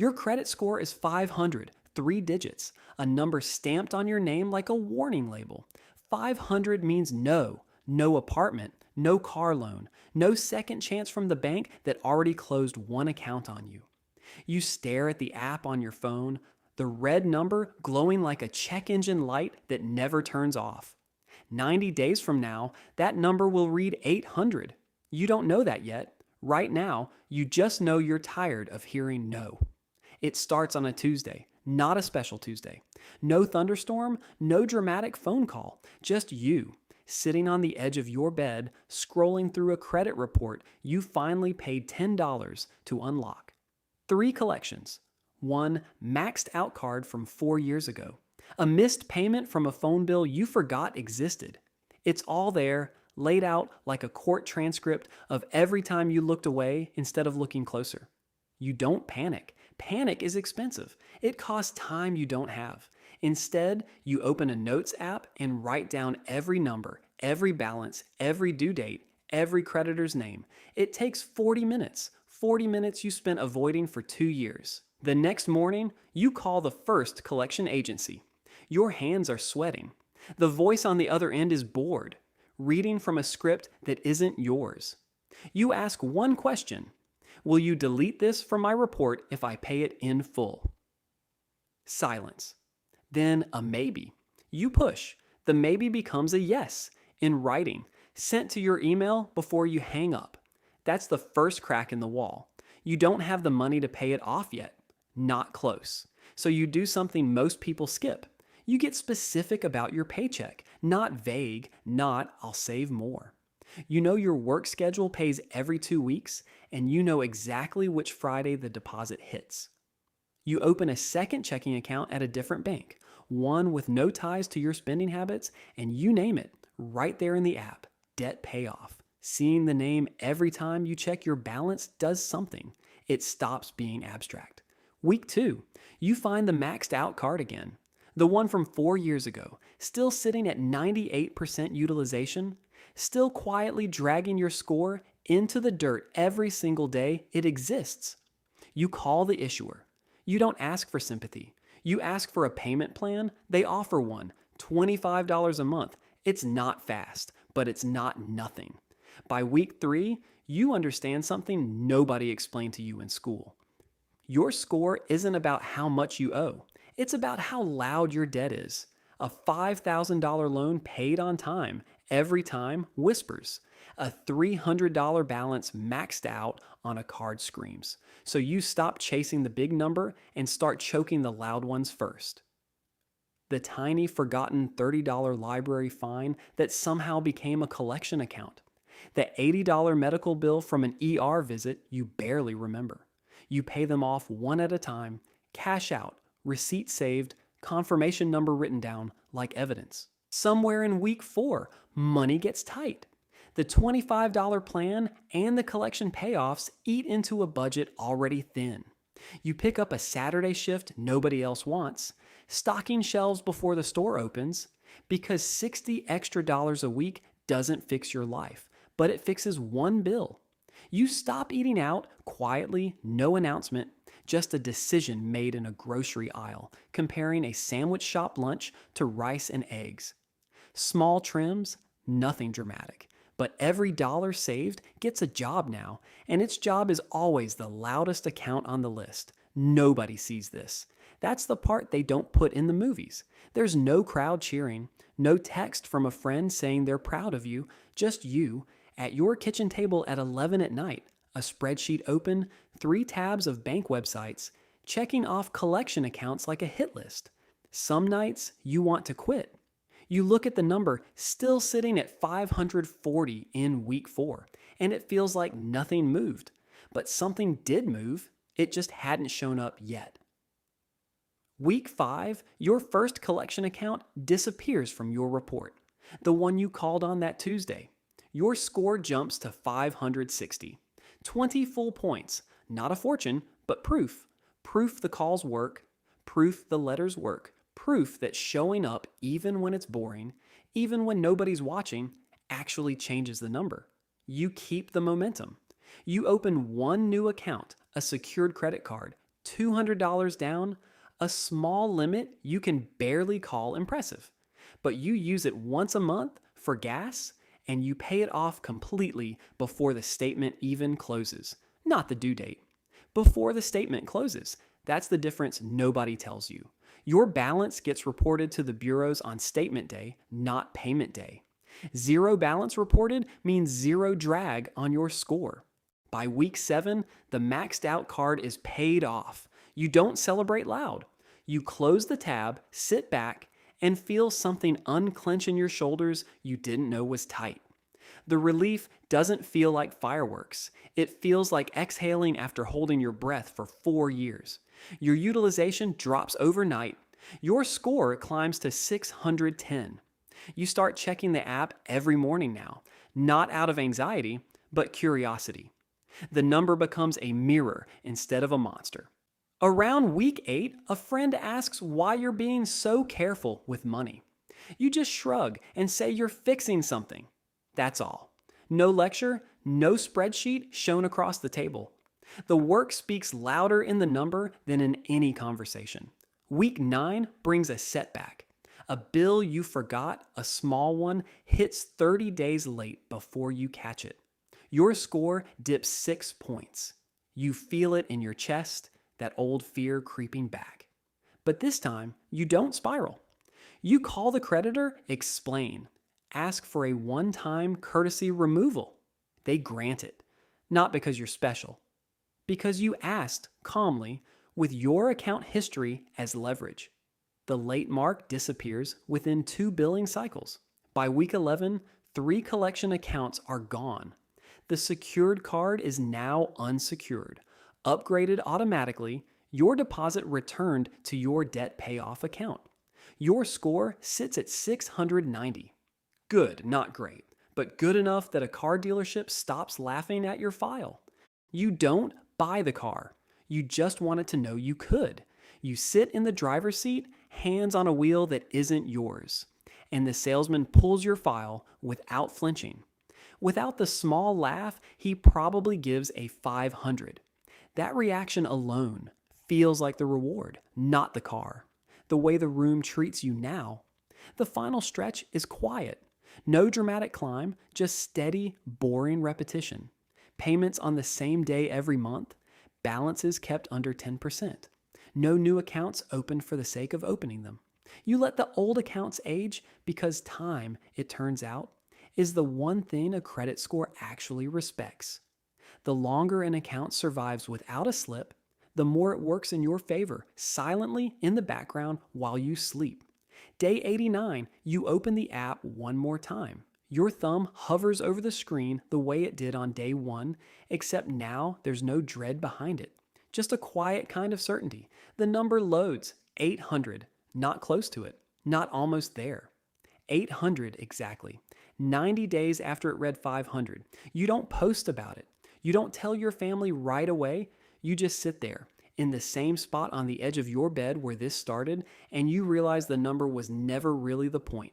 Your credit score is 500, 3 digits, a number stamped on your name like a warning label. 500 means no, no apartment, no car loan, no second chance from the bank that already closed one account on you. You stare at the app on your phone, the red number glowing like a check engine light that never turns off. 90 days from now, that number will read 800. You don't know that yet. Right now, you just know you're tired of hearing no. It starts on a Tuesday, not a special Tuesday. No thunderstorm, no dramatic phone call, just you, sitting on the edge of your bed, scrolling through a credit report you finally paid $10 to unlock. 3 collections. 1 maxed out card from 4 years ago. A missed payment from a phone bill you forgot existed. It's all there, laid out like a court transcript of every time you looked away instead of looking closer. You don't panic. Panic is expensive. It costs time you don't have. Instead, you open a notes app and write down every number, every balance, every due date, every creditor's name. It takes 40 minutes. 40 minutes you spent avoiding for 2 years. The next morning, you call the first collection agency. Your hands are sweating. The voice on the other end is bored, reading from a script that isn't yours. You ask one question: will you delete this from my report if I pay it in full? Silence. Then a maybe. You push. The maybe becomes a yes, in writing, sent to your email before you hang up. That's the first crack in the wall. You don't have the money to pay it off yet. Not close. So you do something most people skip. You get specific about your paycheck, not vague, not "I'll save more." You know your work schedule pays every 2 weeks, and you know exactly which Friday the deposit hits. You open a second checking account at a different bank, one with no ties to your spending habits, and you name it, right there in the app, debt payoff. Seeing the name every time you check your balance does something. It stops being abstract. Week 2, you find the maxed out card again. The one from 4 years ago, still sitting at 98% utilization, still quietly dragging your score into the dirt every single day it exists. You call the issuer. You don't ask for sympathy. You ask for a payment plan. They offer one, $25 a month. It's not fast, but it's not nothing. By week 3, you understand something nobody explained to you in school. Your score isn't about how much you owe. It's about how loud your debt is. A $5,000 loan paid on time every time whispers. A $300 balance maxed out on a card screams. So you stop chasing the big number and start choking the loud ones first. The tiny forgotten $30 library fine that somehow became a collection account. The $80 medical bill from an ER visit you barely remember. You pay them off one at a time, cash out, receipt saved, confirmation number written down like evidence. Somewhere in week 4, money gets tight. The $25 plan and the collection payoffs eat into a budget already thin. You pick up a Saturday shift nobody else wants, stocking shelves before the store opens, because $60 extra a week doesn't fix your life, but it fixes one bill. You stop eating out quietly, no announcement, just a decision made in a grocery aisle, comparing a sandwich shop lunch to rice and eggs. Small trims, nothing dramatic, but every dollar saved gets a job now, and its job is always the loudest account on the list. Nobody sees this. That's the part they don't put in the movies. There's no crowd cheering, no text from a friend saying they're proud of you, just you at your kitchen table at 11 at night, a spreadsheet open, 3 tabs of bank websites, checking off collection accounts like a hit list. Some nights you want to quit. You look at the number still sitting at 540 in week 4, and it feels like nothing moved. But something did move, it just hadn't shown up yet. Week 5, your first collection account disappears from your report, the one you called on that Tuesday. Your score jumps to 560. 20 full points, not a fortune, but proof. Proof the calls work, proof the letters work, proof that showing up even when it's boring, even when nobody's watching, actually changes the number. You keep the momentum. You open one new account, a secured credit card, $200 down, a small limit you can barely call impressive. But you use it once a month for gas, and you pay it off completely before the statement even closes, not the due date. Before the statement closes. That's the difference nobody tells you. Your balance gets reported to the bureaus on statement day, not payment day. Zero balance reported means zero drag on your score. By week 7, the maxed out card is paid off. You don't celebrate loud. You close the tab, sit back, and feel something unclench in your shoulders you didn't know was tight. The relief doesn't feel like fireworks. It feels like exhaling after holding your breath for 4 years. Your utilization drops overnight. Your score climbs to 610. You start checking the app every morning now, not out of anxiety, but curiosity. The number becomes a mirror instead of a monster. Around week 8, a friend asks why you're being so careful with money. You just shrug and say you're fixing something. That's all. No lecture, no spreadsheet shown across the table. The work speaks louder in the number than in any conversation. Week 9 brings a setback. A bill you forgot, a small one, hits 30 days late before you catch it. Your score dips 6 points. You feel it in your chest, that old fear creeping back. But this time, you don't spiral. You call the creditor, explain, ask for a one-time courtesy removal. They grant it, not because you're special, because you asked calmly with your account history as leverage. The late mark disappears within 2 billing cycles. By week 11, 3 collection accounts are gone. The secured card is now unsecured. Upgraded automatically, your deposit returned to your debt payoff account. Your score sits at 690. Good, not great, but good enough that a car dealership stops laughing at your file. You don't buy the car. You just wanted to know you could. You sit in the driver's seat, hands on a wheel that isn't yours, and the salesman pulls your file without flinching. Without the small laugh, he probably gives a 500. That reaction alone feels like the reward, not the car. The way the room treats you now. The final stretch is quiet. No dramatic climb, just steady, boring repetition. Payments on the same day every month. Balances kept under 10%. No new accounts opened for the sake of opening them. You let the old accounts age because time, it turns out, is the one thing a credit score actually respects. The longer an account survives without a slip, the more it works in your favor, silently in the background while you sleep. Day 89, you open the app one more time. Your thumb hovers over the screen the way it did on day 1, except now there's no dread behind it. Just a quiet kind of certainty. The number loads, 800, not close to it, not almost there. 800 exactly. 90 days after it read 500. You don't post about it. You don't tell your family right away. You just sit there in the same spot on the edge of your bed where this started, and you realize the number was never really the point.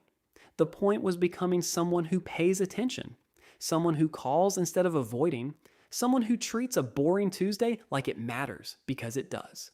The point was becoming someone who pays attention, someone who calls instead of avoiding, someone who treats a boring Tuesday like it matters, because it does.